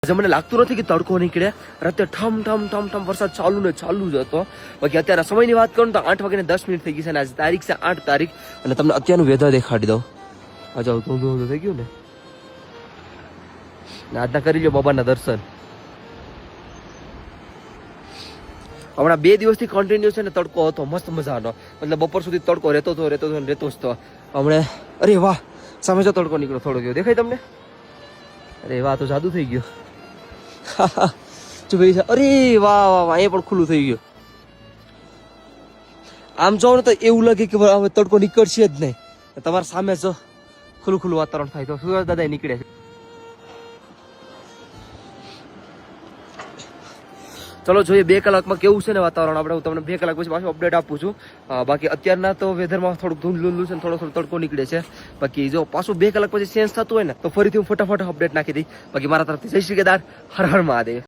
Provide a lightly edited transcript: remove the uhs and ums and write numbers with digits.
આજે મને લાગતું નથી કે તડકો નીકળે. રાતે ઠમ ઠમ ઠમ ઠમ વરસાદ ચાલુ ને ચાલુ જ હતો. બાકી અત્યારે સમયની વાત કરું તો 8:10 થઈ ગઈ છે અને આજે તારીખ છે 8 તારીખ. અને તમને અત્યારનું વેધર દેખાડી દઉં. આ જાવ ધૂંધું થઈ ગયું ને. આજના કરી લો બાબાના દર્શન. હમણાં 2 દિવસથી કન્ટિન્યુ છે ને તડકો હતો, મસ્ત મજાનો. મતલબ બપોર સુધી તડકો રહેતો જ તો. હમણાં અરે વાહ, સામે જો તડકો નીકળો થોડો ગયો, દેખાય તમને? અરે વાહ, તો જાદુ થઈ ગયો. અરે વાહ વાહ, અહીંયા પણ ખુલ્લું થઈ ગયું. આમ જો ને તો એવું લાગે કે હવે તડકો નીકળશે જ નહીં. તમારા સામે જો ખુલ્લું વાતાવરણ થાય તો સૂરજ દાદા નીકળે છે. ચલો જોઈએ 2 કલાકમાં કેવું છે ને વાતાવરણ. આપણે હું તમને 2 કલાક પછી પાછું અપડેટ આપું છું. બાકી અત્યારના તો વેધરમાં થોડુંક ધૂંધલું છે ને થોડો તડકો નીકળે છે. બાકી જો પાછું 2 કલાક પછી ચેન્જ થતું હોય ને તો ફરીથી હું ફટાફટ અપડેટ નાખી દઈ. બાકી મારા તરફથી જય શ્રી કેદાર, હર હર મહાદેવ.